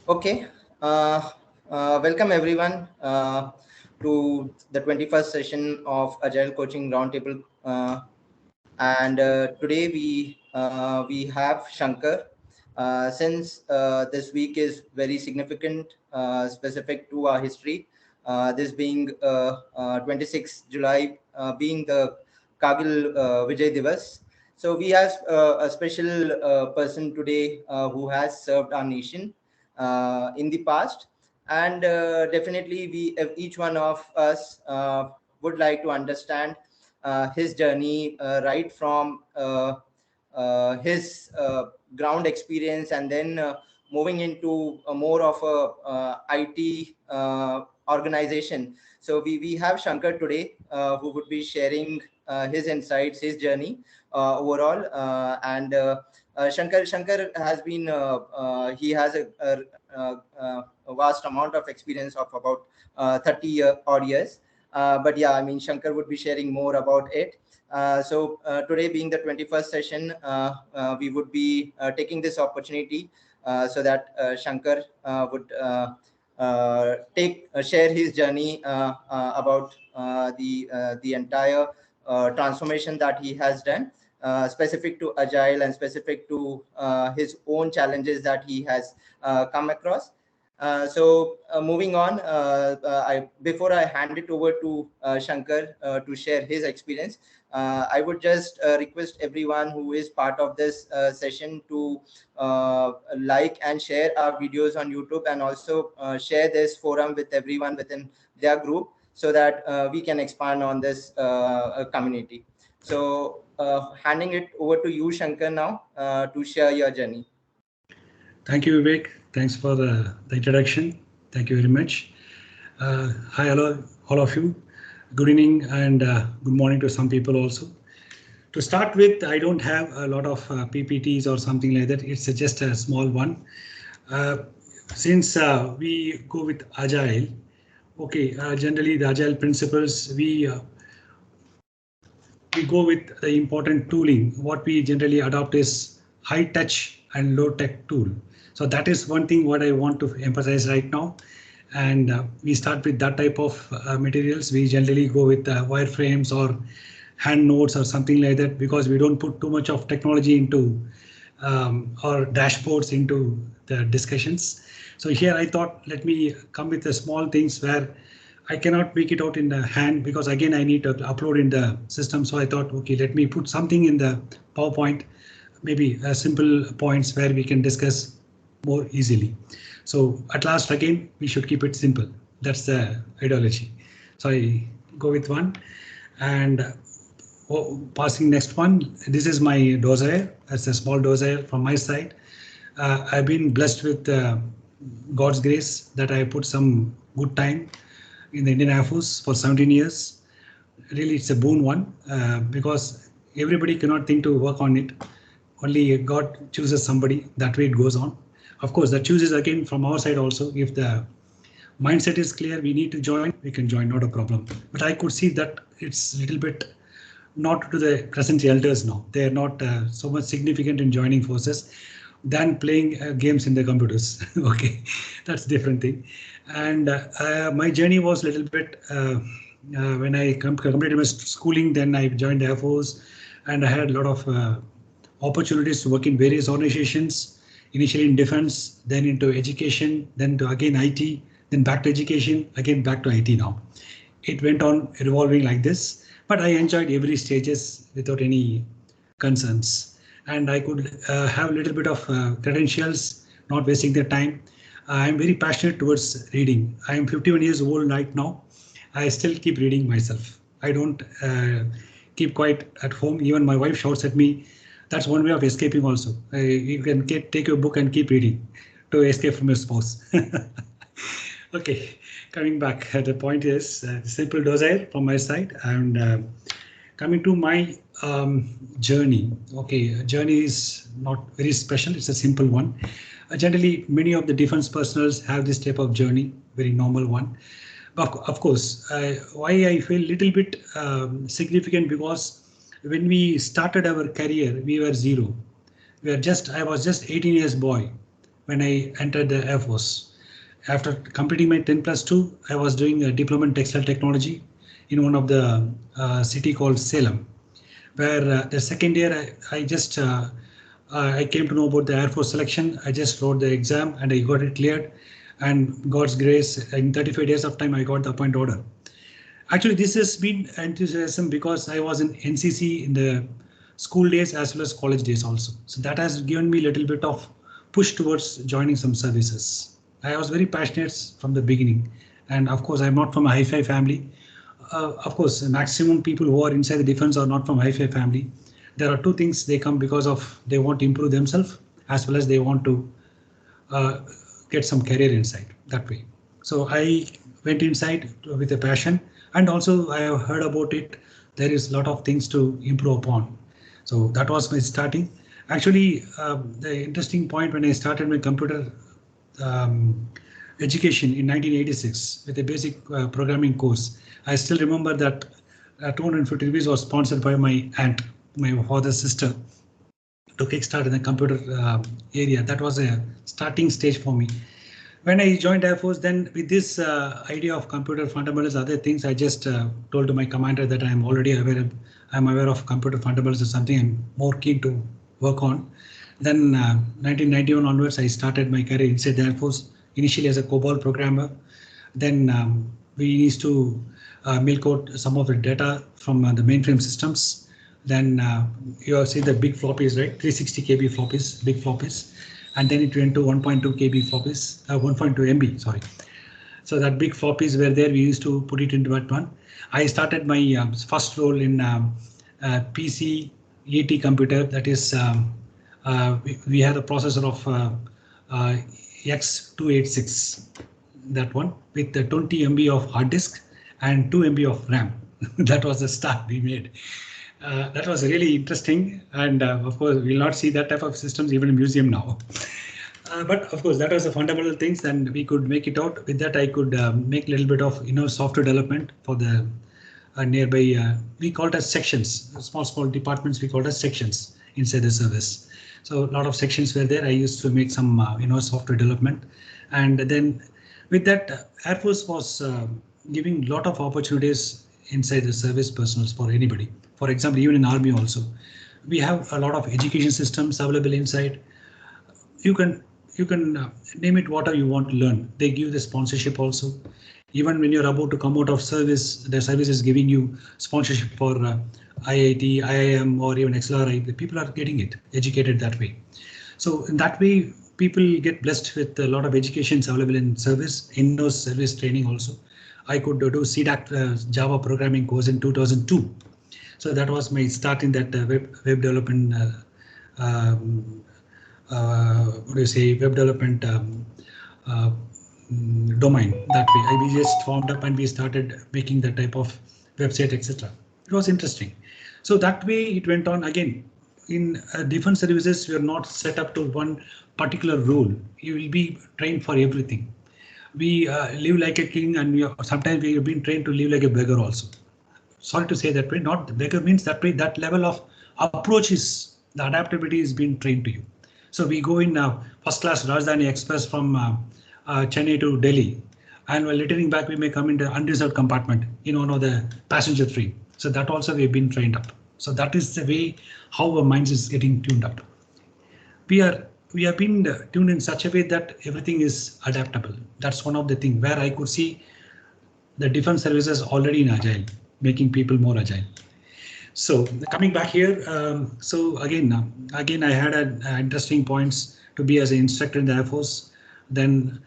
Okay, welcome everyone to the 21st session of Agile Coaching Roundtable. And today we have Shankar. Since this week is very significant, specific to our history, this being 26th July, being the Kargil Vijay Divas. So we have a special person today who has served our nation in the past, and definitely each one of us would like to understand his journey right from his ground experience, and then moving into a more of a IT organization. So we have Shankar today, who would be sharing his insights, his journey overall, and Shankar has been he has a vast amount of experience of about 30 odd years. But yeah, I mean, Shankar would be sharing more about it. So today being the 21st session, we would be taking this opportunity so that Shankar would share his journey about the entire transformation that he has done, specific to Agile and specific to his own challenges that he has come across. So moving on, before I hand it over to Shankar to share his experience, I would just request everyone who is part of this session to like and share our videos on YouTube, and also share this forum with everyone within their group, so that we can expand on this community. So handing it over to you, Shankar, now to share your journey. Thank you, Vivek. Thanks for the introduction. Thank you very much. Hi, hello, all of you. Good evening and good morning to some people also. To start with, I don't have a lot of PPTs or something like that. It's just a small one. Since we go with Agile, okay, generally the Agile principles, we go with the important tooling. What we generally adopt is high touch and low tech tool. So that is one thing what I want to emphasize right now. And we start with that type of materials. We generally go with wireframes or hand notes or something like that, because we don't put too much of technology into or dashboards into the discussions. So here I thought, let me come with the small things where I cannot make it out in the hand, because again I need to upload in the system. So I thought, okay, let me put something in the PowerPoint, maybe simple points where we can discuss more easily. So at last, again, we should keep it simple. That's the ideology. So I go with one, and passing next one. This is my dossier. That's a small dossier from my side. I've been blessed with God's grace that I put some good time in the Indian Air Force for 17 years. Really, it's a boon one, because everybody cannot think to work on it. Only God chooses somebody. That way it goes on. Of course, that chooses again from our side also. If the mindset is clear, we need to join, we can join, not a problem. But I could see that it's a little bit not to the present elders now. They are not so much significant in joining forces than playing games in the computers. Okay, that's a different thing. And my journey was a little bit when I completed my schooling, then I joined the Air Force, and I had a lot of opportunities to work in various organizations, initially in defense, then into education, then to again IT, then back to education, again back to IT now. It went on revolving like this, but I enjoyed every stages without any concerns. And I could have a little bit of credentials, not wasting their time. I'm very passionate towards reading. I am 51 years old right now. I still keep reading myself. I don't keep quiet at home. Even my wife shouts at me. That's one way of escaping also. You can take your book and keep reading to escape from your spouse. Okay, coming back, the point is simple dossier from my side, and coming to my journey. Okay, journey is not very special. It's a simple one. Generally, many of the defense personnel have this type of journey, very normal one. But of course, why I feel little bit significant, because when we started our career, we were zero. I was just 18 years boy. when I entered the Air Force. After completing my 10+2, I was doing a diploma in textile technology in one of the city called Salem, where the second year I came to know about the Air Force selection. I just wrote the exam and I got it cleared. And God's grace, in 35 days of time, I got the appoint order. Actually, this has been enthusiasm because I was in NCC in the school days as well as college days also. So that has given me a little bit of push towards joining some services. I was very passionate from the beginning. And of course, I'm not from a hi-fi family. Of course, the maximum people who are inside the defense are not from hi-fi family. There are two things they come because of they want to improve themselves as well as they want to get some career inside that way. So I went inside with a passion, and also I have heard about it. There is a lot of things to improve upon. So that was my starting. Actually, the interesting point when I started my computer education in 1986 with a basic programming course, I still remember that 250 rupees was sponsored by my aunt, my father's sister, to kickstart in the computer area. That was a starting stage for me. When I joined Air Force, then with this idea of computer fundamentals, other things, I just told to my commander that I'm already aware. I'm aware of computer fundamentals is something I'm more keen to work on. Then 1991 onwards, I started my career inside the Air Force, initially as a COBOL programmer. Then we used to milk out some of the data from the mainframe systems. Then you see the big floppies, right? 360 KB floppies, big floppies. And then it went to 1.2 KB floppies, 1.2 MB, sorry. So that big floppies were there. We used to put it into that one. I started my first role in PC ET computer. That is, we had a processor of X286, that one, with the 20 MB of hard disk and 2 MB of RAM. That was the start we made. That was really interesting, and of course we'll not see that type of systems even in museum now. But of course that was the fundamental things, and we could make it out. With that I could make a little bit of software development for the nearby. We call it as sections, small departments. We call it as sections inside the service. So a lot of sections were there. I used to make some software development, and then with that Air Force was giving a lot of opportunities inside the service personals for anybody. For example, even in Army also, we have a lot of education systems available inside. You can name it whatever you want to learn. They give the sponsorship also. Even when you're about to come out of service, the service is giving you sponsorship for IIT, IIM, or even XLRI. The people are getting it, educated that way. So in that way, people get blessed with a lot of educations available in service, in those service training also. I could do CDAC Java programming course in 2002. So that was my start in that web development, web development domain. That way, we just formed up and we started making that type of website, etc. It was interesting. So that way it went on. Again, in defense services, we are not set up to one particular role. You will be trained for everything. We live like a king, and sometimes we have been trained to live like a beggar also. Sorry to say that way, not the beggar means that way, that level of approach is, the adaptability is being trained to you. So we go in first class Rajdhani Express from Chennai to Delhi, and while returning back, we may come into unreserved compartment in one of the passenger train. So that also we've been trained up. So that is the way how our minds is getting tuned up. We have been tuned in such a way that everything is adaptable. That's one of the things where I could see the defense services already in Agile, making people more agile. So coming back here, so again I had interesting points to be as an instructor in the Air Force. Then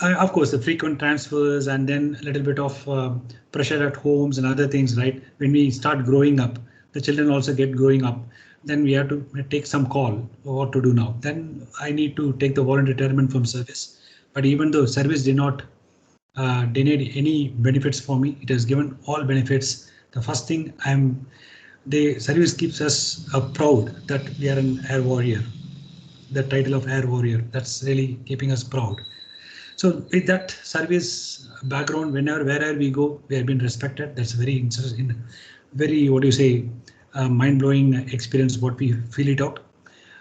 of course the frequent transfers, and then a little bit of pressure at homes and other things, right? When we start growing up, the children also get growing up. Then we have to take some call what to do now. Then I need to take the voluntary retirement from service. But even though service did not denied any benefits for me, it has given all benefits. The first thing, the service keeps us proud that we are an air warrior. The title of air warrior, that's really keeping us proud. So with that service background, wherever we go, we have been respected. That's very interesting, very mind-blowing experience. What we feel it out.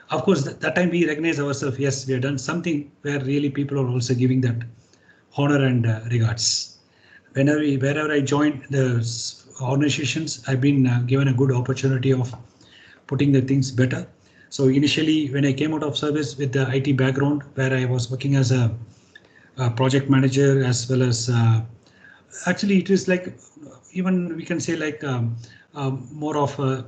Of course, that time we recognize ourselves. Yes, we have done something where really people are also giving that honor and regards. Wherever I joined the organizations, I've been given a good opportunity of putting the things better. So initially, when I came out of service with the IT background, where I was working as a project manager as well as actually it is like even we can say like more of a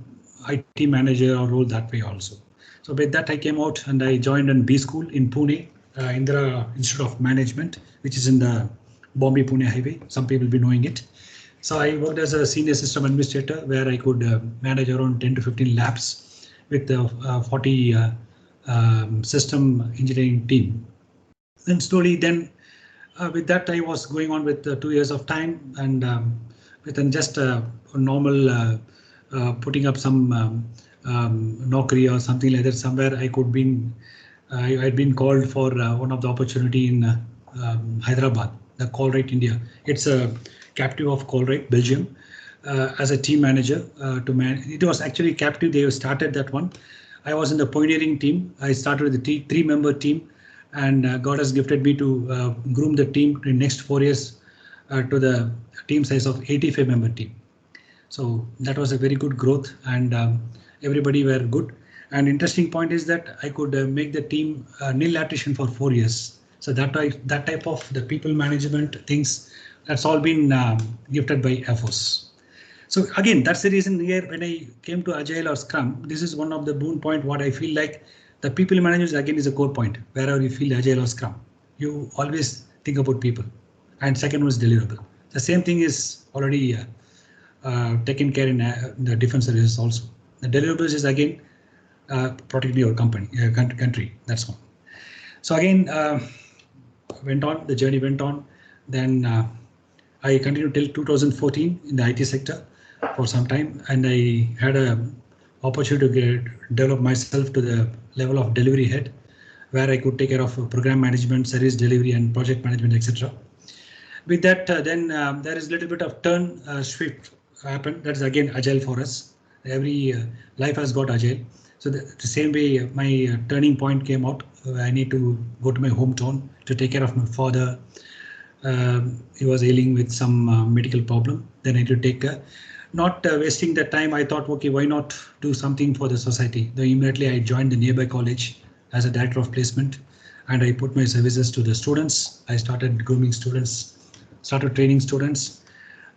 IT manager or role that way also. So with that I came out and I joined an B school in Pune, Indira Institute of Management, which is in the Bombay Pune highway. Some people will be knowing it. So I worked as a senior system administrator where I could manage around 10 to 15 labs with 40 system engineering team. Then slowly then with that, I was going on with 2 years of time, and within just a normal putting up some Naukri or something like that. Somewhere I could been, I'd been called for one of the opportunity in Hyderabad, the Colruyt India. It's a captive of Colruyt, Belgium, as a team manager to man. It was actually captive. They started that one. I was in the pioneering team. I started with the three-member team. And God has gifted me to groom the team in next 4 years to the team size of 85-member team. So that was a very good growth, and everybody were good. And interesting point is that I could make the team nil attrition for 4 years. So that type of the people management things, that's all been gifted by FOs. So again, that's the reason here when I came to Agile or Scrum, this is one of the boon point what I feel like. The people management again is a core point. Wherever you feel Agile or Scrum, you always think about people. And second one is deliverable. The same thing is already taken care in the defense services also. The deliverables is again protecting your company, country. That's one. So again, went on. The journey went on. Then I continued till 2014 in the IT sector for some time, and I had a opportunity to develop myself to the level of delivery head, where I could take care of program management, service delivery, and project management, etc. With that, then there is a little bit of turn shift happened. That's again Agile for us. Every life has got Agile. So the same way, my turning point came out. I need to go to my hometown to take care of my father. He was ailing with some medical problem. Then I had to take not wasting the time. I thought, okay, why not do something for the society? Then immediately I joined the nearby college as a director of placement, and I put my services to the students. I started grooming students, started training students.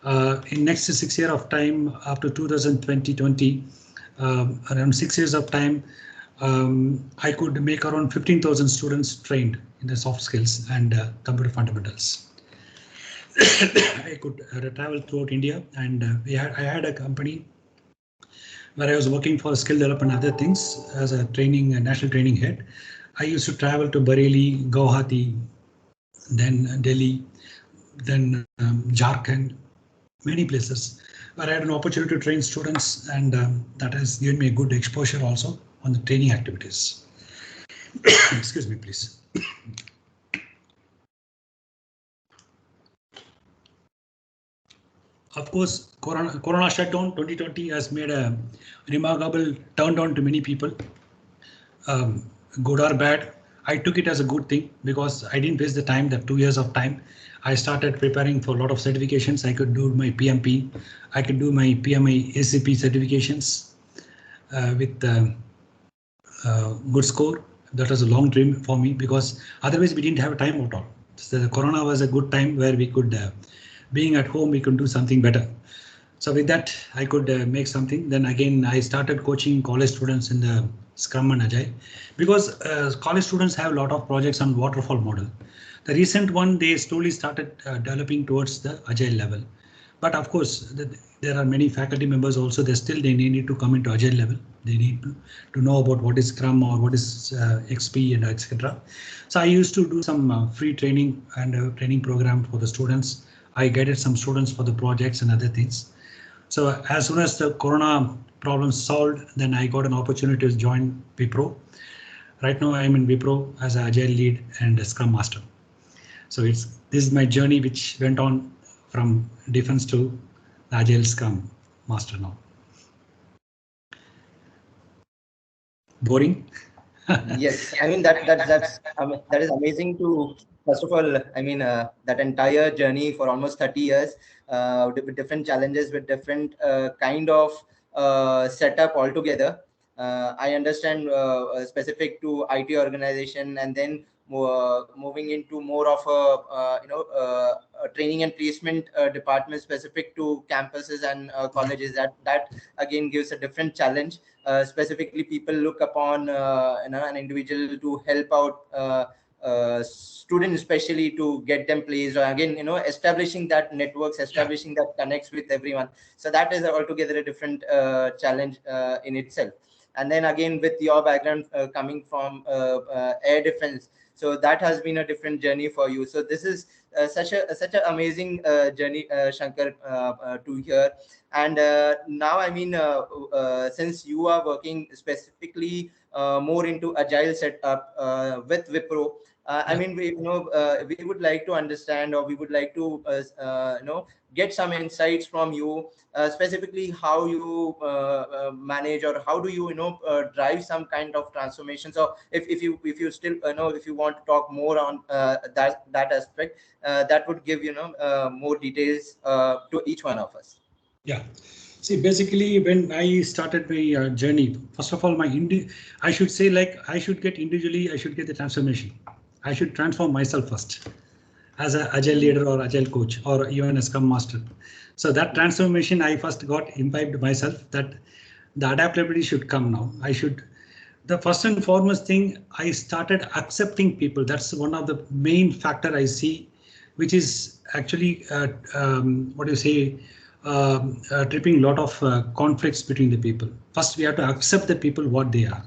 In next 6 years of time, after 2020, around 6 years of time, I could make around 15,000 students trained in the soft skills and computer fundamentals. I could travel throughout India, and I had a company where I was working for skill development and other things as a national training head. I used to travel to Bareilly, Guwahati, then Delhi, then Jharkhand, many places where I had an opportunity to train students, and that has given me a good exposure also on the training activities. Excuse me, please. Of course, Corona shutdown 2020 has made a remarkable turn down to many people. Good or bad, I took it as a good thing because I didn't waste the time, that 2 years of time. I started preparing for a lot of certifications. I could do my PMP, I could do my PMI ACP certifications with good score. That was a long dream for me because otherwise we didn't have time at all. So the Corona was a good time where we could, being at home, we could do something better. So with that, I could make something. Then again, I started coaching college students in the Scrum and Agile because college students have a lot of projects on waterfall model. The recent one, they slowly started developing towards the Agile level. But of course, there are many faculty members also. They need to come into Agile level. They need to know about what is Scrum or what is XP and etc. So I used to do some free training and training program for the students. I guided some students for the projects and other things. So as soon as the Corona problem solved, then I got an opportunity to join Wipro. Right now I am in Wipro as an Agile lead and a Scrum master. So this is my journey, which went on from defense to Agile Scrum master now. Boring? Yes, I mean that is amazing to first of all. I mean that entire journey for almost 30 years, with different challenges, with different kind of setup altogether. I understand specific to IT organization, and then moving into more of a training and placement department specific to campuses and colleges. That again gives a different challenge. Specifically, people look upon an individual to help out students, especially to get them placed, or again, establishing that networks, Yeah. establishing that connects with everyone. So that is altogether a different challenge in itself. And then again, with your background coming from air defense, so that has been a different journey for you. So this is such an amazing journey, Shankar, to hear. And now, I mean, since you are working specifically more into agile setup with Wipro, I Yeah. mean, we would like to understand, or we would like to, get some insights from you, specifically how you manage, or how do you, drive some kind of transformation. So if you still, if you want to talk more on that aspect, that would give, more details to each one of us. Yeah. See, basically, when I started my journey, first of all, I should say, like, I should get individually, I should get the transformation. I should transform myself first as an agile leader or agile coach or even a scrum master. So that transformation, I first got imbibed myself that the adaptability should come now. The first and foremost thing, I started accepting people. That's one of the main factor I see, which is actually, what do you say, tripping a lot of conflicts between the people. First, we have to accept the people what they are.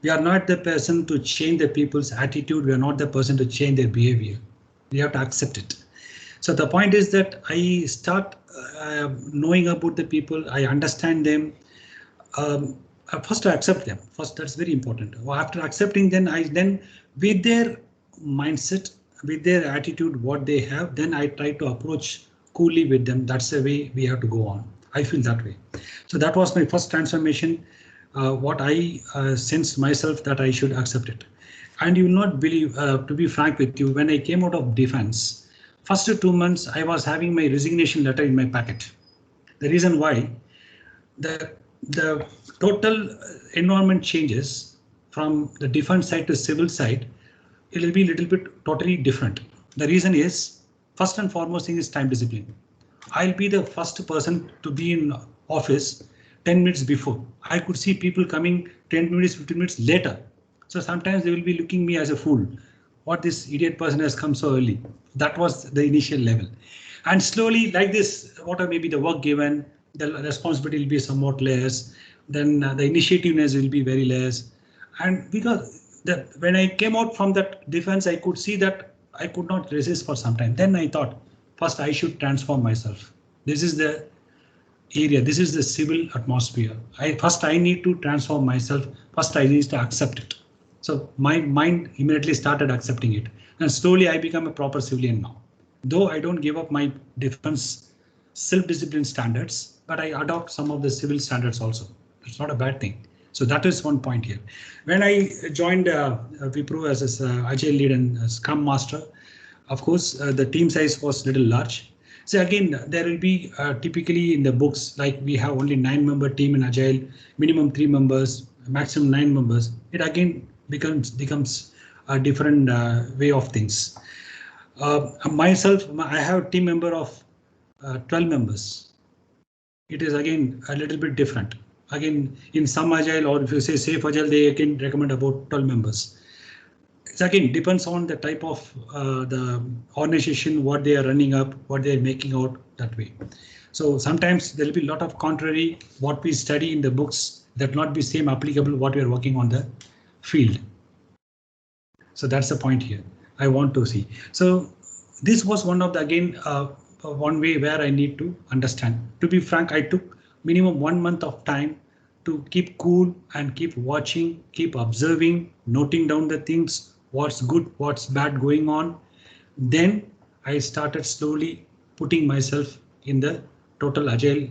We are not the person to change the people's attitude. We are not the person to change their behavior. We have to accept it. So the point is that I start knowing about the people. I understand them. First to accept them. First, that's very important. After accepting, then with their mindset, with their attitude, what they have, then I try to approach coolly with them. That's the way we have to go on. I feel that way. So that was my first transformation. What I sensed myself that I should accept it. And you will not believe, to be frank with you, when I came out of defense, first 2 months I was having my resignation letter in my packet. The reason why, the total environment changes from the defense side to civil side. It will be a little bit totally different. The reason is, first and foremost thing is time discipline. I'll be the first person to be in office 10 minutes before. I could see people coming 10 minutes, 15 minutes later. So sometimes they will be looking me as a fool. What, this idiot person has come so early. That was the initial level. And slowly, like this, what are maybe the work given, the responsibility will be somewhat less. Then the initiativeness will be very less. And because when I came out from that defense, I could see that I could not resist for some time. Then I thought, first I should transform myself. This is the area. This is the civil atmosphere. First I need to transform myself. First I need to accept it. So my mind immediately started accepting it. And slowly I become a proper civilian now. Though I don't give up my defense self-discipline standards, but I adopt some of the civil standards also. It's not a bad thing. So that is one point here. When I joined Wipro as an agile lead and scrum master, of course, the team size was a little large. So again, there will be typically in the books, like we have only 9-member team in agile, minimum 3 members, maximum 9 members. It again becomes a different way of things. Myself, I have a team member of 12 members. It is again a little bit different. Again, in some agile, or if you say safe agile, they again recommend about 12 members. It again depends on the type of the organization, what they are running up, what they are making out that way. So sometimes there will be a lot of contrary what we study in the books that not be same applicable what we are working on the field. So that's the point here I want to see. So this was one of the, again, one way where I need to understand. To be frank, I took minimum 1 month of time to keep cool and keep watching, keep observing, noting down the things, what's good, what's bad going on. Then I started slowly putting myself in the total agile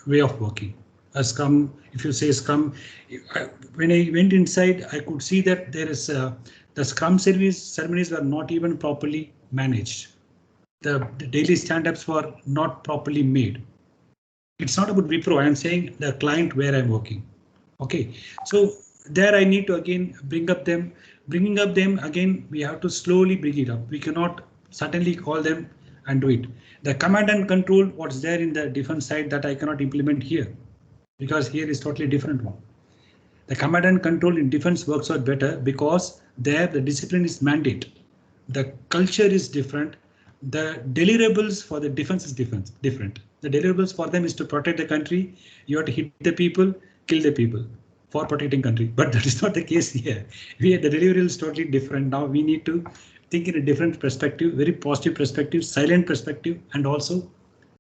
way of working. a Scrum, if you say Scrum, when I went inside, I could see that there is the Scrum service ceremonies were not even properly managed. The daily stand-ups were not properly made. It's not about Wipro. I'm saying the client where I'm working. OK, so there I need to again bring up them. Bringing up them again, we have to slowly bring it up. We cannot suddenly call them and do it. The command and control, what's there in the defense side that I cannot implement here, because here is totally different one. The command and control in defense works out better because there the discipline is mandate. The culture is different. The deliverables for the defense is different. The deliverables for them is to protect the country. You have to hit the people, kill the people for protecting country. But that is not the case here. The deliverable is totally different. Now we need to think in a different perspective, very positive perspective, silent perspective, and also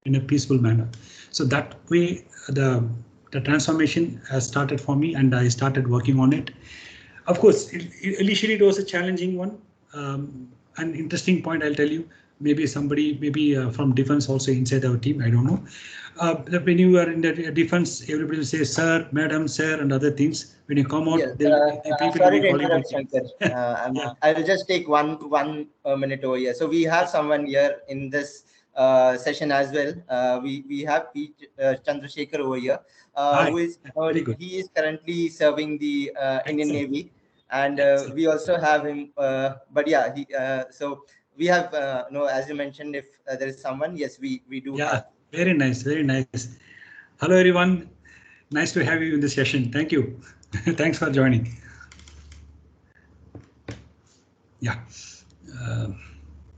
in a peaceful manner. So that way the transformation has started for me and I started working on it. Of course, initially it was a challenging one. An interesting point I'll tell you. Maybe somebody, from defense also inside our team, I don't know. When you are in the defense, everybody will say sir, madam, sir, and other things. When you come out, yes, people sorry will to call you. interrupt, Shankar. Yeah. I will just take one minute over here. So we have someone here in this session as well. We have Chandrasekhar over here, who is he is currently serving the Indian Navy, and we also have him. But yeah, so we have as you mentioned, if there is someone, yes, we do have. Very nice, very nice. Hello everyone, nice to have you in this session. Thank you. Thanks for joining. Yeah,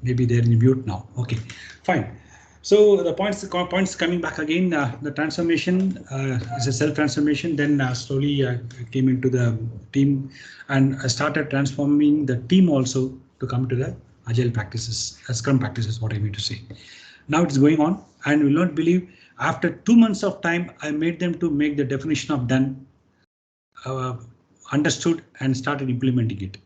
maybe they're in mute now. Okay, fine. So the points coming back again. The transformation is a self-transformation. Then slowly I came into the team and I started transforming the team also to come to the agile practices, Scrum practices, what I mean to say. Now it's going on, and you will not believe, after 2 months of time, I made them to make the definition of done, understood, and started implementing it.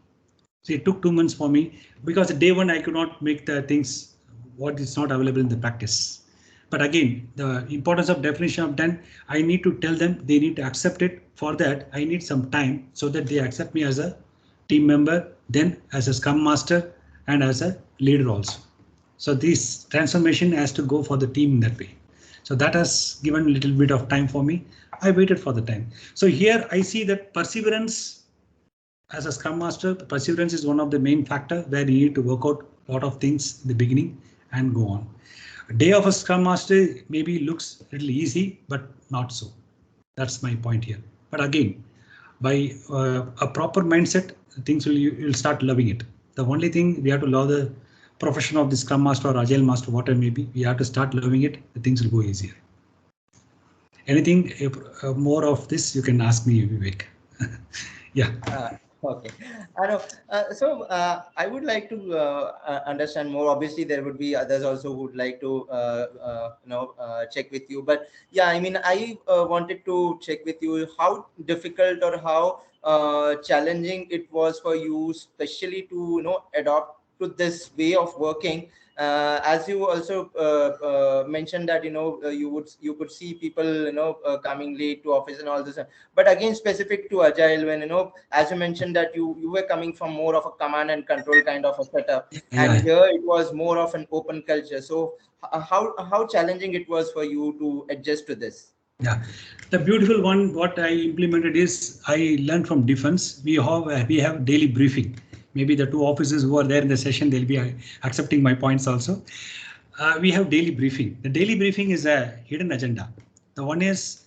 So it took 2 months for me because day one I could not make the things what is not available in the practice. But again, the importance of definition of done, I need to tell them they need to accept it. For that, I need some time so that they accept me as a team member, then as a Scrum Master, and as a leader also. So this transformation has to go for the team in that way. So that has given a little bit of time for me. I waited for the time. So here I see that perseverance as a Scrum Master, perseverance is one of the main factor where you need to work out a lot of things in the beginning and go on. A day of a Scrum Master maybe looks a little easy, but not so. That's my point here. But again, by a proper mindset, things you'll start loving it. The only thing we have to love the profession of the Scrum Master or Agile Master, whatever may be, we have to start loving it. The things will go easier. Anything more of this, you can ask me, Vivek. Yeah. Okay, I know. So I would like to understand more. Obviously, there would be others also who would like to check with you. But yeah, I mean, I wanted to check with you how difficult or how challenging it was for you, especially to adopt to this way of working. As you also mentioned that you could see people coming late to office and all this, but again specific to agile, when as you mentioned that you were coming from more of a command and control kind of a setup, and here it was more of an open culture. So how challenging it was for you to adjust to this? Yeah, the beautiful one what I implemented is I learned from defense. We have daily briefing. Maybe the two officers who are there in the session, they'll be accepting my points also. We have daily briefing. The daily briefing is a hidden agenda. The one is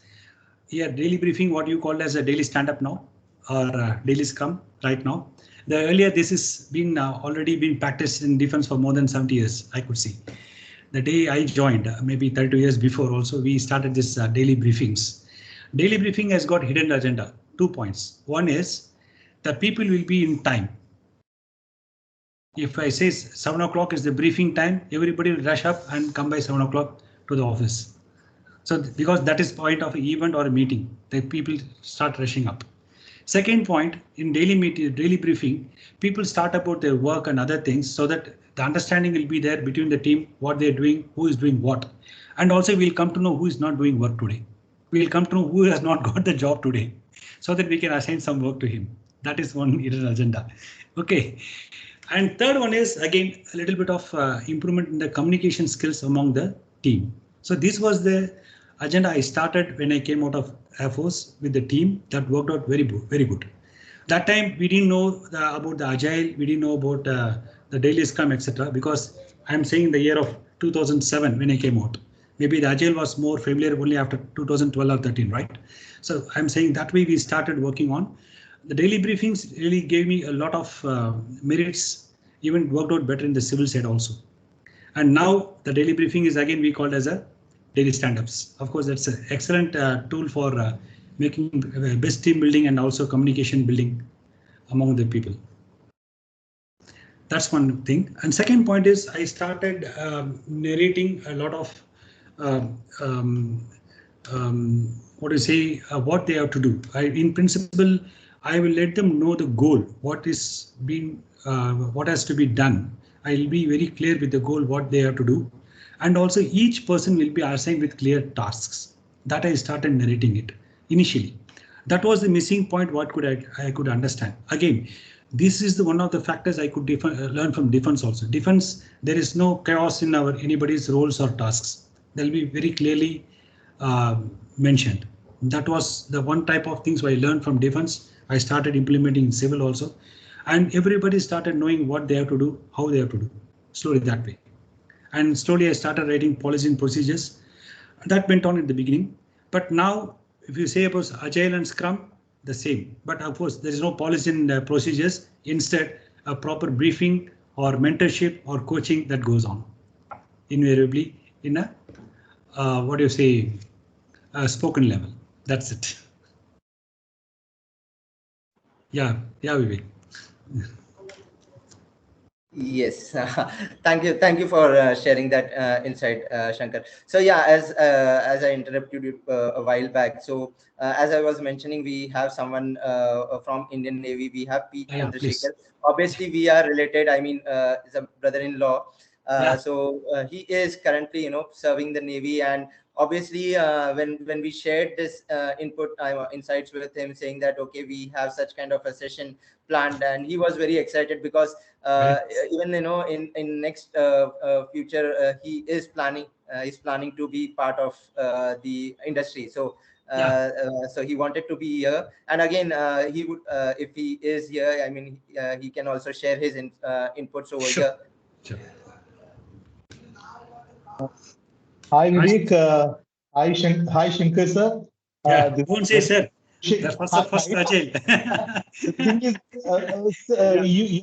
here daily briefing, what you call as a daily stand-up now, or daily Scrum right now. The earlier this is been already been practiced in defense for more than 70 years, I could see. The day I joined, maybe 32 years before also, we started this daily briefings. Daily briefing has got hidden agenda, 2 points. One is the people will be in time. If I say 7 o'clock is the briefing time, everybody will rush up and come by 7 o'clock to the office. So because that is point of an event or a meeting, the people start rushing up. Second point, in daily briefing, people start about their work and other things so that the understanding will be there between the team, what they're doing, who is doing what. And also we'll come to know who is not doing work today. we'll come to know who has not got the job today, so that we can assign some work to him. That is one hidden agenda. Okay. And third one is again a little bit of improvement in the communication skills among the team. So this was the agenda I started when I came out of Air Force with the team. That worked out very good. That time we didn't know about the agile, we didn't know about the daily scrum, etc. Because I'm saying the year of 2007 when I came out. Maybe the agile was more familiar only after 2012 or 13, right? So I'm saying that way we started working on. The daily briefings really gave me a lot of merits, even worked out better in the civil side also. And now the daily briefing is again we called as a daily stand-ups. Of course, that's an excellent tool for making best team building and also communication building among the people. That's one thing. And second point is I started narrating a lot of what do you say, what they have to do. In principle, I will let them know the goal, what is being, what has to be done. I'll be very clear with the goal, what they have to do. And also each person will be assigned with clear tasks. That I started narrating it initially. That was the missing point. What could I could understand. Again, this is the one of the factors I could learn from defense also. Defense, there is no chaos in our anybody's roles or tasks. They'll be very clearly mentioned. That was the one type of things I learned from defense. I started implementing in civil also, and everybody started knowing what they have to do, how they have to do, slowly that way. And slowly I started writing policy and procedures. That went on at the beginning, but now if you say about Agile and Scrum, the same. But of course, there is no policy and procedures. Instead, a proper briefing or mentorship or coaching that goes on invariably in a what do you say, a spoken level. That's it. Yeah, Vivek. Yes, thank you for sharing that insight, Shankar. So yeah, as I interrupted you a while back, so as I was mentioning, we have someone from Indian Navy. We have P. Yeah, Chandrasekhar. please. Obviously, we are related. I mean, is a brother-in-law. Yeah. So he is currently, serving the Navy, and obviously, when we shared this insights with him, saying that okay, we have such kind of a session planned, and he was very excited because Right. even in next future he is planning to be part of the industry. So Yeah. so he wanted to be here, and again he would if he is here, I mean he can also share his inputs over Sure. here. Sure. Hi Nice. Vivek, hi Shankar sir. Yeah, This won't say is sir. That's first hi, of first agile. the thing is, Yeah. you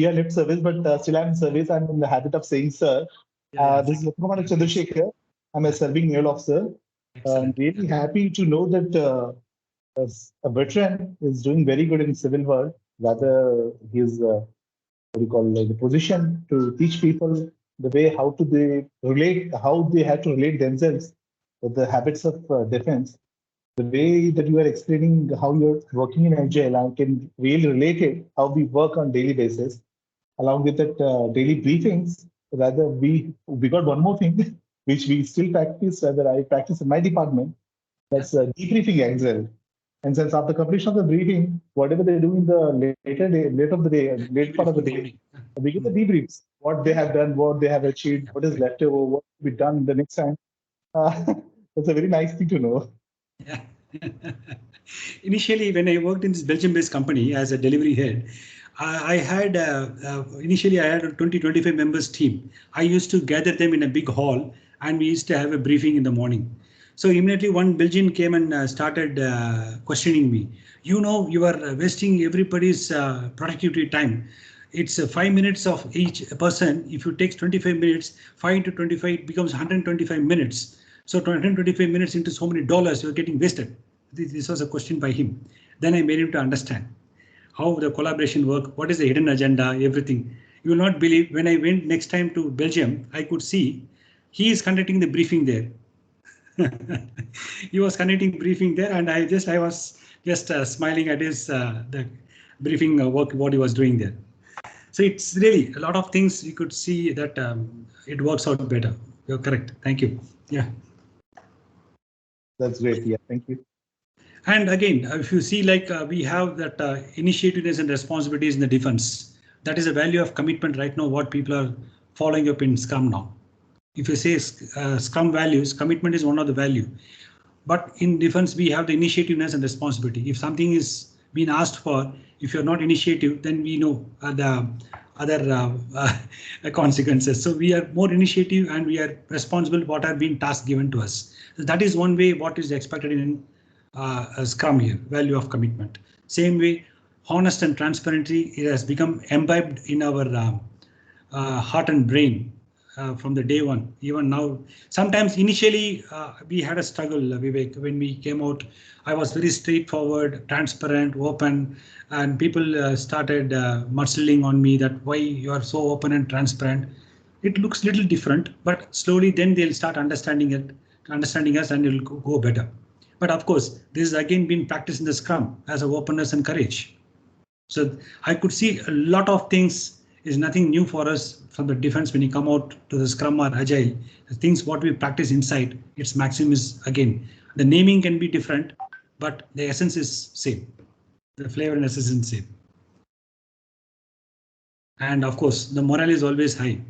have left service, but still I'm in service. I'm in the habit of saying sir. Yeah. This is Ramya Chandrasekhar. I'm a serving naval officer. I'm Excellent. really happy to know that as a veteran is doing very good in civil world. Rather, he's what do you call the position to teach people the way how to they relate, how they have to relate themselves with the habits of defense. The way that you are explaining how you're working in Agile, I can really relate it how we work on daily basis. Along with that daily briefings, rather we got one more thing which we still practice, rather I practice in my department. Yeah. That's debriefing Excel. And since after completion of the briefing, whatever they do in the late of the day, late part Debrief of the in the day, evening. we get the debriefs, what they have done, what they have achieved, Yeah. what is Right. left over, what will be done the next time. That's a very nice thing to know. Yeah. Initially, when I worked in this Belgium-based company as a delivery head, I had initially I had a 20-25 members team. I used to gather them in a big hall, and we used to have a briefing in the morning. So immediately one Belgian came and started questioning me. You are wasting everybody's productivity time. It's 5 minutes of each person. If you take 25 minutes, 5 into 25 it becomes 125 minutes. So 125 minutes into so many dollars you're getting wasted. This was a question by him. Then I made him to understand how the collaboration work, what is the hidden agenda, everything. You will not believe when I went next time to Belgium, I could see he is conducting the briefing there. He was conducting briefing there, and I was just smiling at his the briefing work what he was doing there. So it's really a lot of things you could see that it works out better. You're correct. Thank you. Yeah. That's great. Yeah, thank you. And again, if you see, like we have that initiativeness and responsibilities in the defense, that is a value of commitment right now, what people are following up in Scrum now. If you say Scrum values, commitment is one of the value. But in defense, we have the initiativeness and responsibility. If something is being asked for, if you're not initiative, then we know the other consequences. So we are more initiative and we are responsible what are being tasks given to us. So that is one way what is expected in a Scrum here, value of commitment. Same way, honest and transparency, it has become imbibed in our heart and brain from the day one. Even now, sometimes initially we had a struggle, Vivek, when we came out. I was very straightforward, transparent, open, and people started mudslinging on me that why you are so open and transparent. It looks little different, but slowly then they'll start understanding us, and it'll go better. But of course, this has again been practiced in the Scrum as a openness and courage. So I could see a lot of things is nothing new for us from the defense when you come out to the Scrum or Agile. The things what we practice inside, its maximum is again, the naming can be different, but the essence is same. The flavor and essence is same. And of course, the morale is always high.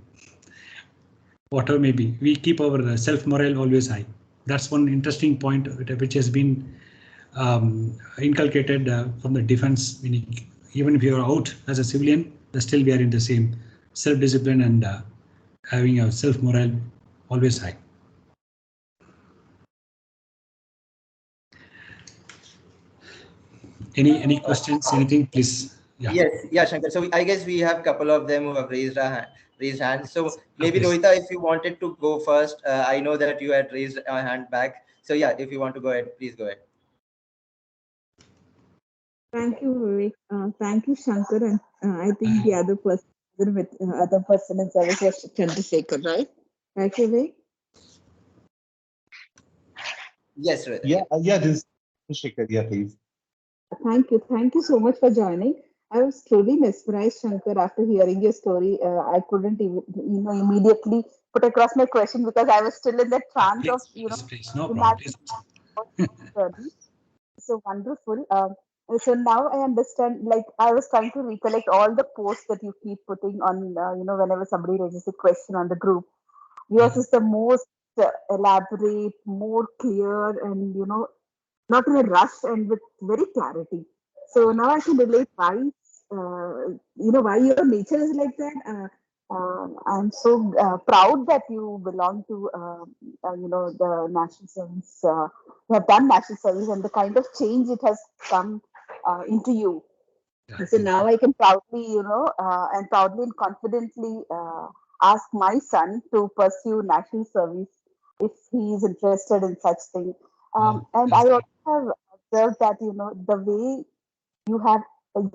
Whatever may be, we keep our self-morale always high. That's one interesting point which has been inculcated from the defense. Even if you are out as a civilian, still we are in the same self-discipline and having a self-morale always high. Any questions? Anything, please? Yeah. Yes, yeah, Shankar. So I guess we have a couple of them who have raised hands. So maybe Please. Rohita, if you wanted to go first, I know that you had raised a hand back. So yeah, if you want to go ahead, please go ahead. Thank you, Vivek. Thank you, Shankar. And I think the other person in service was Chandrasekhar, right? Right, Vivek? Yes, Rohita. Yeah, this is Shankar. Yeah, please. Thank you. Thank you so much for joining. I was truly mesmerized, Shankar, after hearing your story. I couldn't even, immediately put across my question because I was still in that trance of, Please, no problem. imagining. So wonderful. So now I understand, like I was trying to recollect all the posts that you keep putting on, whenever somebody raises a question on the group. Yours is the most elaborate, more clear, and, not in a rush and with very clarity. So now I can relate why your nature is like that. I'm so proud that you belong to, the national service. You have done national service and the kind of change it has come into you. So now I can proudly, and proudly and confidently ask my son to pursue national service if he is interested in such thing. And I also have observed that, the way you have, the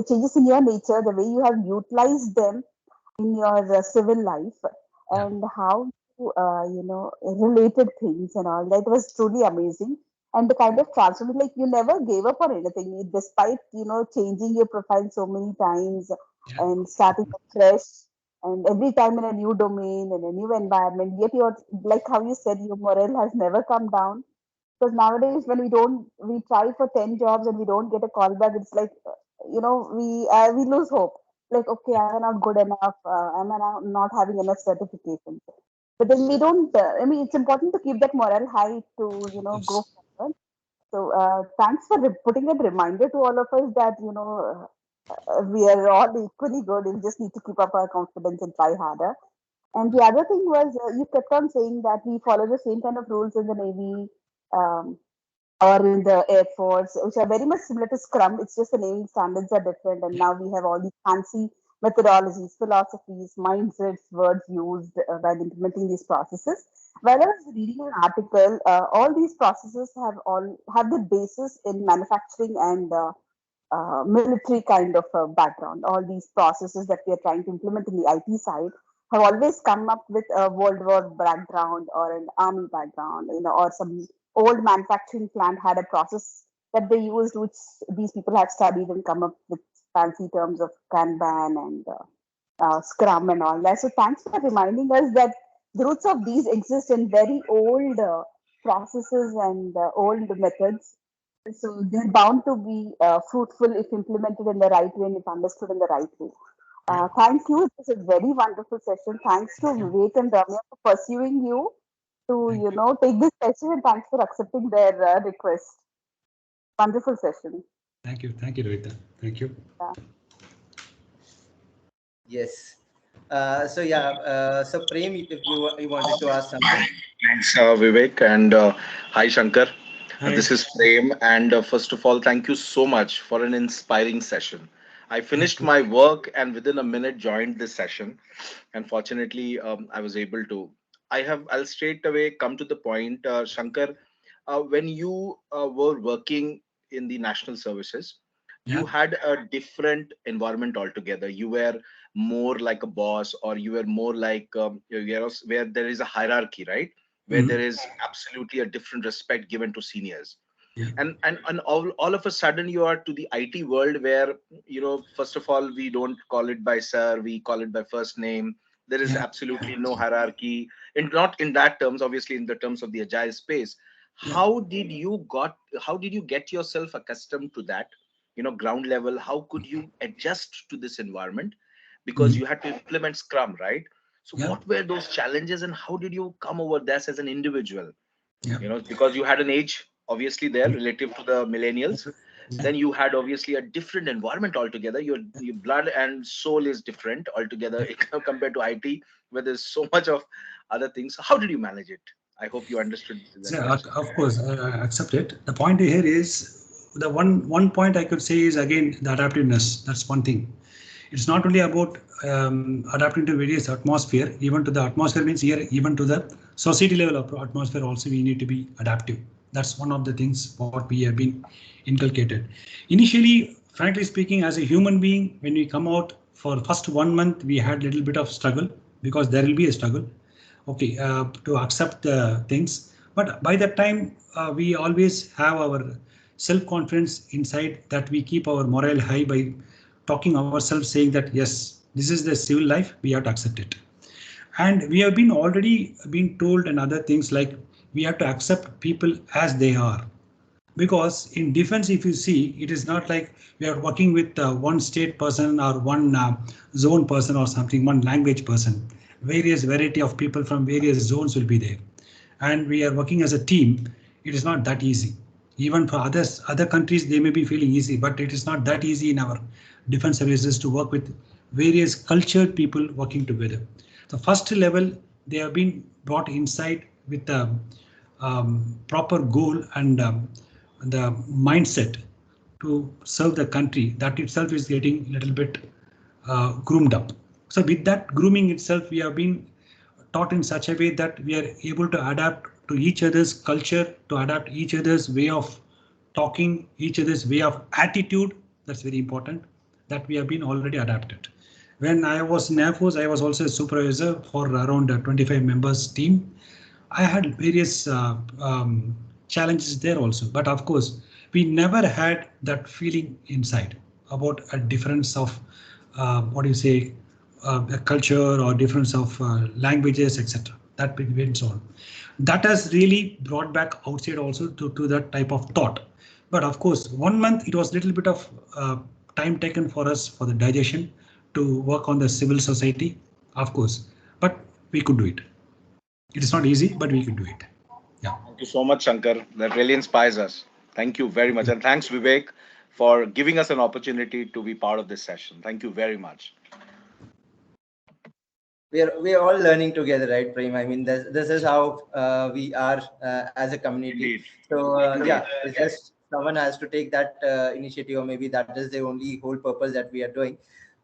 changes in your nature, the way you have utilized them in your civil life and how you, related things and all that was truly amazing. And the kind of transformation, like you never gave up on anything, despite, changing your profile so many times and starting fresh and every time in a new domain and a new environment. Yet you're like how you said, your morale has never come down. Because nowadays, when we try for 10 jobs and we don't get a call back, it's like, we lose hope. Like, okay, I'm not good enough. I'm not having enough certifications. But then we don't, it's important to keep that morale high to, go forward. So thanks for putting that reminder to all of us that, we are all equally good. We just need to keep up our confidence and try harder. And the other thing was, you kept on saying that we follow the same kind of rules in the Navy, um, or in the Air Force, which are very much similar to Scrum. It's just the naming standards are different. And now we have all these fancy methodologies, philosophies, mindsets, words used while implementing these processes. While I was reading an article, all these processes have the basis in manufacturing and military kind of background. All these processes that we are trying to implement in the IT side have always come up with a World War background or an army background, or some old manufacturing plant had a process that they used, which these people have studied and come up with fancy terms of Kanban and Scrum and all that. So thanks for reminding us that the roots of these exist in very old processes and old methods. So they're bound to be fruitful if implemented in the right way and if understood in the right way. Yeah. Thank you. It was a very wonderful session. Thanks to Thank you. Vivek and Ramya for pursuing you to, Thank you. take this session, and thanks for accepting their request. Wonderful session. Thank you. Thank you, Rohita. Thank you. Yeah. Yes. So yeah. So Prem, if you wanted to ask something. Thanks, Vivek, and hi, Shankar. Hi. This is Prem, and first of all, thank you so much for an inspiring session. I Thank finished you. my work and within a minute joined this session, and fortunately, I was able to. I'll straight away come to the point, Shankar. When you were working in the national services, you Yeah. had a different environment altogether. You were more like a boss, or you were more like where there is a hierarchy, right? Where there Mhm. is absolutely a different respect given to seniors. Yeah. And all of a sudden you are to the IT world where, first of all, we don't call it by sir, we call it by first name. There is Yeah. absolutely no hierarchy, and not in that terms, obviously in the terms of the agile space. Yeah. How did you get yourself accustomed to that, ground level? How could you adjust to this environment, because Mhm. you had to implement Scrum, right? So Yeah. what were those challenges, and how did you come over this as an individual? Yeah. Because you had an age obviously there relative to the millennials. Yeah. Then you had obviously a different environment altogether. Your blood and soul is different altogether compared to IT, where there's so much of other things. How did you manage it? I hope you understood So, that question. of course, I accept it. The point here is the one point I could say is again the adaptiveness. That's one thing. It's not only about adapting to various atmosphere. Even to the atmosphere means here, even to the society level of atmosphere also we need to be adaptive. That's one of the things what we have been inculcated. Initially, frankly speaking, as a human being, when we come out for first 1 month, we had little bit of struggle because there will be a struggle. Okay, to accept the things, but by that time we always have our self confidence inside that we keep our morale high by talking ourselves saying that yes, this is the civil life, we have to accept it. And we have been already been told and other things like we have to accept people as they are, because in defense if you see it is not like we are working with one state person or one zone person or something, one language person. Various variety of people from various zones will be there, and we are working as a team. It is not that easy. Even for other countries they may be feeling easy, but it is not that easy in our defense services to work with various cultured people working together. The first level they have been brought inside with a proper goal and the mindset to serve the country. That itself is getting a little bit groomed up. So with that grooming itself, we have been taught in such a way that we are able to adapt to each other's culture, to adapt each other's way of talking, each other's way of attitude. That's very important, that we have been already adapted. When I was in Air Force, I was also a supervisor for around a 25 members team. I had various challenges there also, but of course, we never had that feeling inside about a difference of what do you say, a culture or difference of languages, etc. That went on. That has really brought back outside also to that type of thought. But of course, 1 month it was a little bit of time taken for us for the digestion to work on the civil society, of course, but we could do it. It is not easy, but we can do it. Yeah. Thank you so much, Shankar. That really inspires us. Thank you very Thank much. you. And thanks, Vivek, for giving us an opportunity to be part of this session. Thank you very much. We are all learning together, right, Prem? I mean, this is how we are as a community. Indeed. So yeah, it's just someone has to take that initiative, or maybe that is the only whole purpose that we are doing.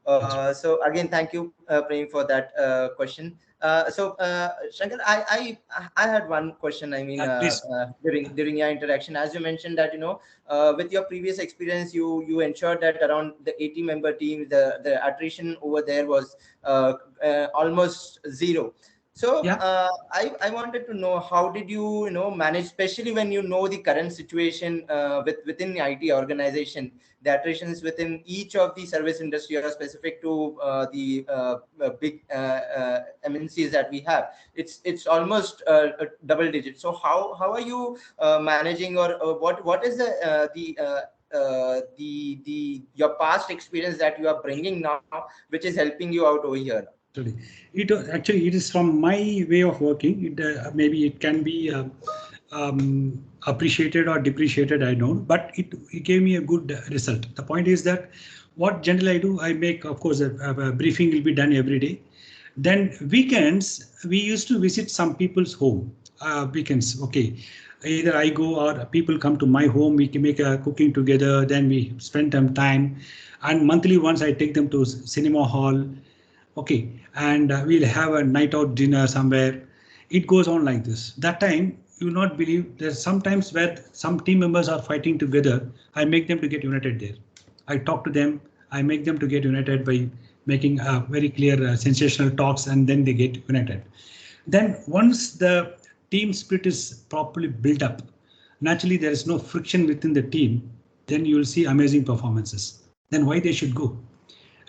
That's right. So again, thank you, Prem, for that question. Shankar, I had one question. I mean, Please. during your interaction, as you mentioned that with your previous experience, you ensured that around the 80 member team, the attrition over there was almost zero. So Yeah. I wanted to know, how did you manage, especially when you know the current situation within the IT organization, the attrition is within each of the service industry or specific to the big MNCs that we have. It's almost a double digit. So how are you managing, or what is the your past experience that you are bringing now, which is helping you out over here? Actually it is from my way of working. Maybe it can be appreciated or depreciated, I don't know, but it gave me a good result. The point is that what generally I do, I make, of course, a briefing will be done every day. Then weekends, we used to visit some people's home. Weekends, okay. Either I go or people come to my home, we can make a cooking together, then we spend some time. And monthly once I take them to cinema hall, okay, and we'll have a night out dinner somewhere. It goes on like this. That time, you will not believe, there's sometimes where some team members are fighting together. I make them to get united there. I talk to them. I make them to get united by making very clear sensational talks, and then they get united. Then once the team spirit is properly built up, naturally there is no friction within the team, then you will see amazing performances. Then why they should go?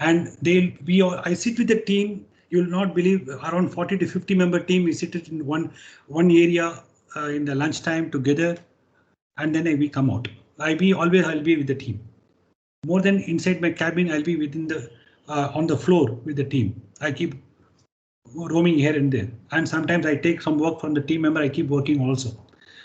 And I sit with the team. You'll not believe, around 40 to 50 member team. We sit in one area in the lunchtime together, and then we come out. I'll be with the team. More than inside my cabin, I'll be within the on the floor with the team. I keep roaming here and there, and sometimes I take some work from the team member. I keep working also.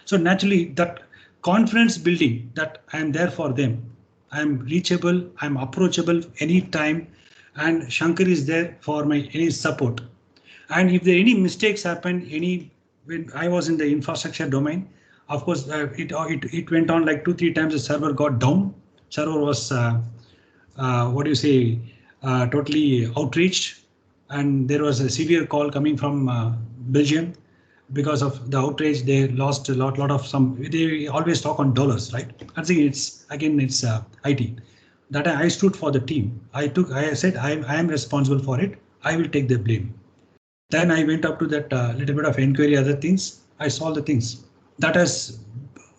So naturally, that confidence building, that I am there for them. I'm reachable, I'm approachable anytime, and Shankar is there for my any support. And if there any mistakes happen, when I was in the infrastructure domain, of course, it went on like 2-3 times. The server got down. Server was what do you say, totally outreached, and there was a severe call coming from Belgium. Because of the outrage, they lost a lot of some. They always talk on dollars, right? I think it's IT. That I stood for the team. I said I am responsible for it. I will take the blame. Then I went up to that little bit of inquiry, other things. I solved the things. That has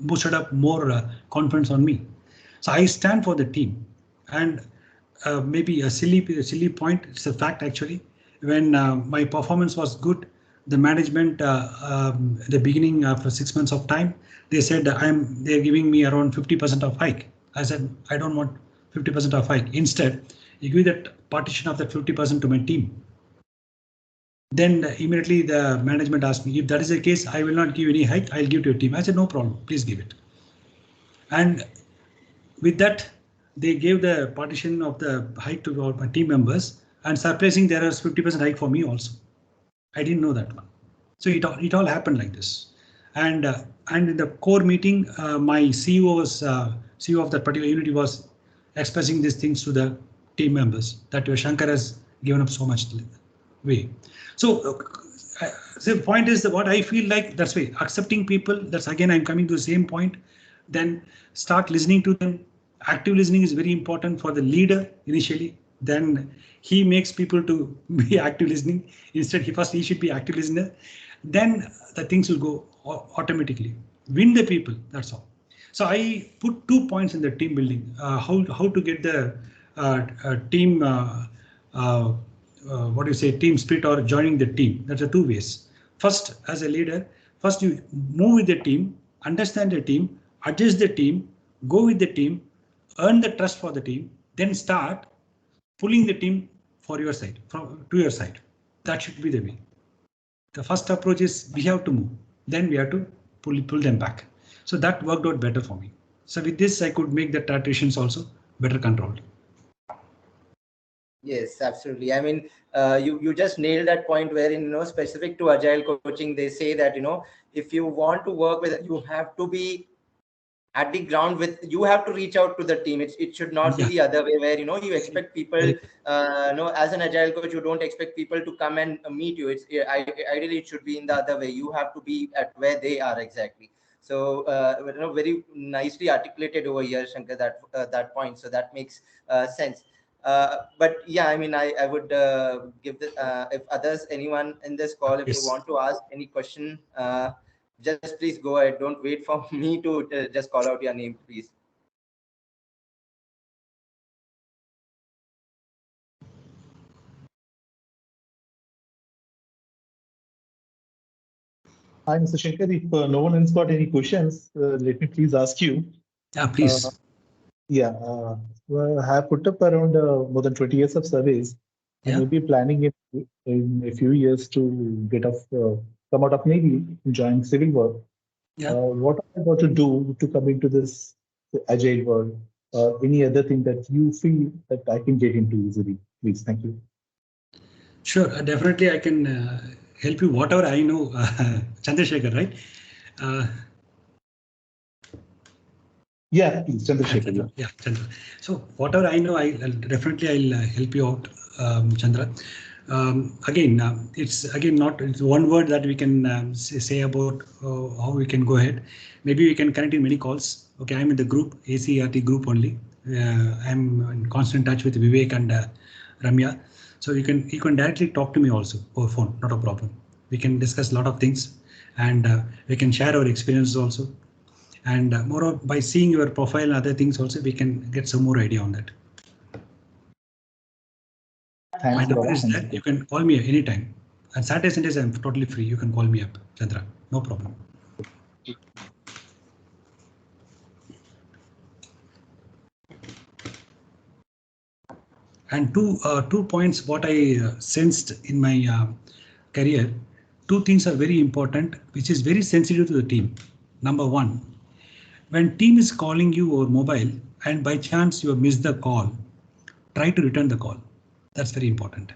boosted up more confidence on me. So I stand for the team. And maybe a silly point. It's a fact actually. When my performance was good, the management, the beginning after 6 months of time, they said they're giving me around 50% of hike. I said I don't want 50% of hike. Instead, you give that partition of that 50% to my team. Then immediately the management asked me, if that is the case, I will not give any hike. I'll give to your team. I said no problem. Please give it. And with that, they gave the partition of the hike to all my team members, and surprising there was 50% hike for me also. I didn't know that one. So it all happened like this. And in the core meeting, my CEO of that particular unit was expressing these things to the team members that your Shankar has given up so much way. So the point is that what I feel like, that's why accepting people, that's again I'm coming to the same point. Then start listening to them. Active listening is very important for the leader initially. Then he makes people to be active listening. Instead, he should be active listener. Then the things will go automatically. Win the people, that's all. So I put 2 points in the team building. How to get the team, what do you say, team spirit or joining the team. That's the 2 ways. First, as a leader, first you move with the team, understand the team, adjust the team, go with the team, earn the trust for the team, then start pulling the team for your side, to your side. That should be the way. The first approach is we have to move, then we have to pull them back. So that worked out better for me. So with this, I could make the attritions also better controlled. Yes, absolutely. I mean, you just nailed that point wherein, specific to agile coaching, they say that, if you want to work with, you have to be at the ground with, you have to reach out to the team. It should not be the other way where, you expect people, as an agile coach, you don't expect people to come and meet you. Ideally it should be in the other way. You have to be at where they are exactly. So, very nicely articulated over here, Shankar, that point. So that makes sense. But yeah, I mean, I would give the if others, anyone in this call, if they Yes. want to ask any question, just please go ahead. Don't wait for me to just call out your name, please. Hi, Mr. Shankar. If no one else got any questions, let me please ask you. Yeah, please. Yeah, well, I have put up around more than 20 years of surveys. I Yeah. may be planning it in a few years to come out of Navy and join civil work. Yeah. What am I going to do to come into this agile world? Any other thing that you feel that I can get into easily? Please, thank you. Sure, definitely I can help you whatever I know, Chandrasekhar, right? Yeah, please, Chandrasekhar. Chandra. Yeah, Chandra. So whatever I know, I'll help you out, Chandra. Again, it's again not it's one word that we can say about how we can go ahead. Maybe we can connect in many calls. Okay, I'm in the group ACRT group only. I'm in constant touch with Vivek and Ramya. So you can directly talk to me also over phone, not a problem. We can discuss a lot of things, and we can share our experiences also. And moreover, by seeing your profile and other things also, we can get some more idea on that. My Thanks a number lot. is Thanks. there. You can call me anytime. And Saturday, Sundays, I'm totally free. You can call me up, Chandra. No problem. And two points what I sensed in my career. Two things are very important, which is very sensitive to the team. Number one, when team is calling you over mobile and by chance you have missed the call, try to return the call. That's very important.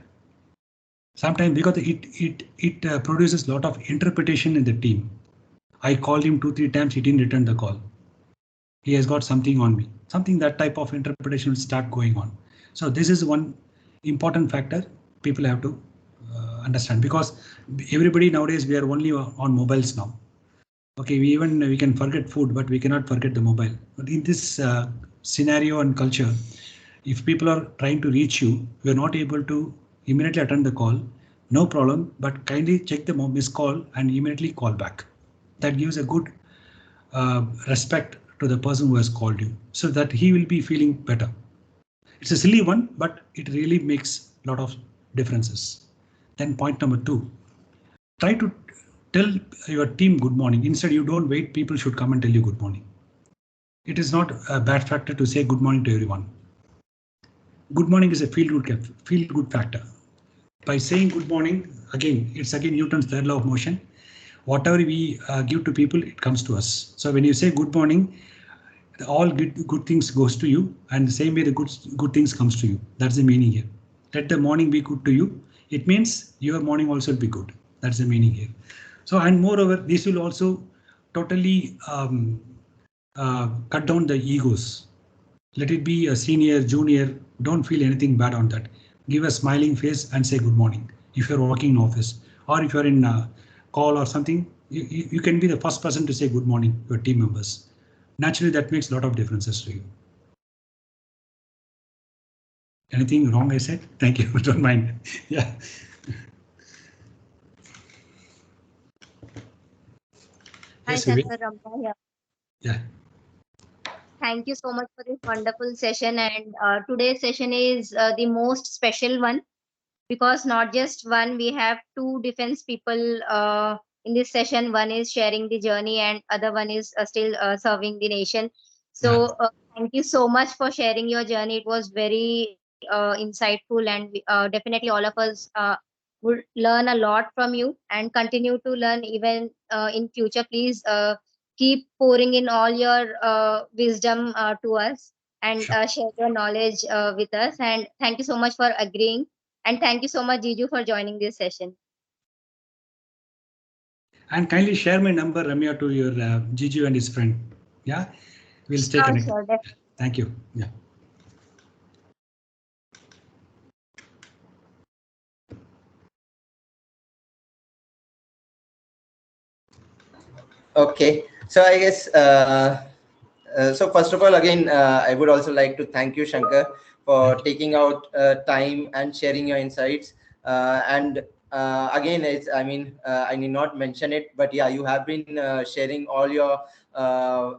Sometimes because it produces a lot of interpretation in the team. I called him 2-3 times, he didn't return the call. He has got something on me. Something that type of interpretation will start going on. So this is one important factor people have to understand, because everybody nowadays we are only on mobiles now. Okay, we can forget food, but we cannot forget the mobile. But in this scenario and culture, if people are trying to reach you, you are not able to immediately attend the call, no problem, but kindly check the missed call and immediately call back. That gives a good respect to the person who has called you, so that he will be feeling better. It's a silly one, but it really makes a lot of differences. Then point number two, try to tell your team good morning. Instead, you don't wait, people should come and tell you good morning. It is not a bad factor to say good morning to everyone. Good morning is a feel good factor. By saying good morning, it's again Newton's third law of motion. Whatever we give to people, it comes to us. So when you say good morning, all good things goes to you, and the same way the good things comes to you. That's the meaning here. Let the morning be good to you. It means your morning also will be good. That's the meaning here. So, and moreover, this will also totally cut down the egos. Let it be a senior, junior, don't feel anything bad on that. Give a smiling face and say good morning. If you're working in office, or if you're in a call or something, you can be the first person to say good morning to your team members. Naturally, that makes a lot of differences to you. Anything wrong I said? Thank you. Don't mind. Yeah. Hi, Yes, Vivek. Shankar, Ramya here. Yeah. Thank you so much for this wonderful session. And today's session is the most special one, because not just one, we have two defense people in this session. One is sharing the journey, and other one is still serving the nation. Yeah. So thank you so much for sharing your journey. It was very insightful, and definitely all of us would learn a lot from you and continue to learn even in future. Please keep pouring in all your wisdom to us, and Sure. share your knowledge with us. And thank you so much for agreeing. And thank you so much, Jiju, for joining this session. And kindly share my number, Ramya, to your Giju and his friend. Yeah. We'll stay Sure, connected. sure, definitely. Thank you. Yeah. Okay, so I guess So first of all, again, I would also like to thank you, Shankar, for taking out time and sharing your insights. And again, I need not mention it, but yeah, you have been sharing all your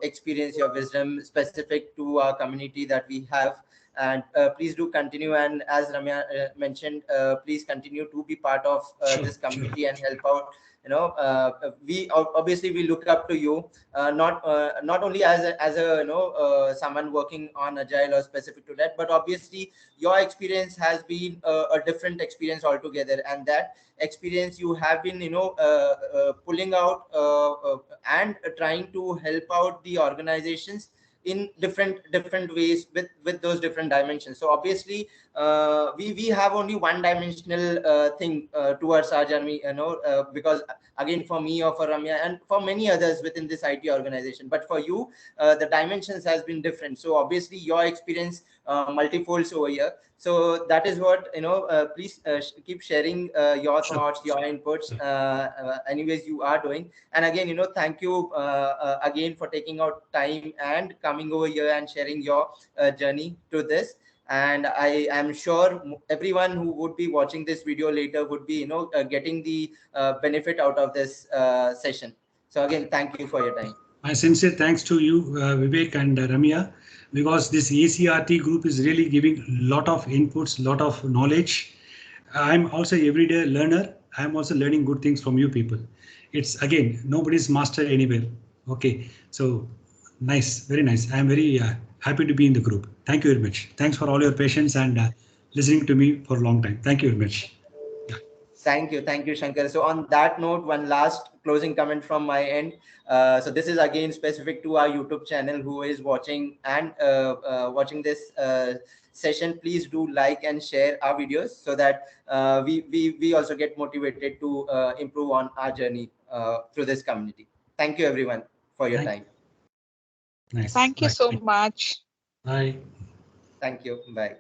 experience, your wisdom specific to our community that we have. And please do continue. And as Ramya mentioned, please continue to be part of this community and help out. We obviously we look up to you, not only as a someone working on agile or specific to that, but obviously your experience has been a different experience altogether, and that experience you have been pulling out and trying to help out the organizations in different ways with those different dimensions. So obviously we have only one dimensional thing towards our journey, because again, for me or for Ramya and for many others within this IT organization, but for you the dimensions has been different. So obviously your experience multifolds over here. So that is what, please keep sharing your thoughts, your inputs, anyways you are doing. And again, thank you again for taking out time and coming over here and sharing your journey to this. And I am sure everyone who would be watching this video later would be getting the benefit out of this session. So again, thank you for your time. My sincere thanks to you, Vivek and Ramya, because this ACRT group is really giving a lot of inputs, lot of knowledge. I'm also everyday learner. I'm also learning good things from you people. It's again, nobody's master anywhere. Okay, so nice, very nice. I'm very happy to be in the group. Thank you very much. Thanks for all your patience and listening to me for a long time. Thank you very much. Thank you, Shankar. So on that note, one last closing comment from my end. So this is again specific to our YouTube channel. Who is watching and watching this session, please do like and share our videos so that we also get motivated to improve on our journey through this community. Thank you everyone for your time. Nice. Thank you so much. Bye. Thank you. Bye.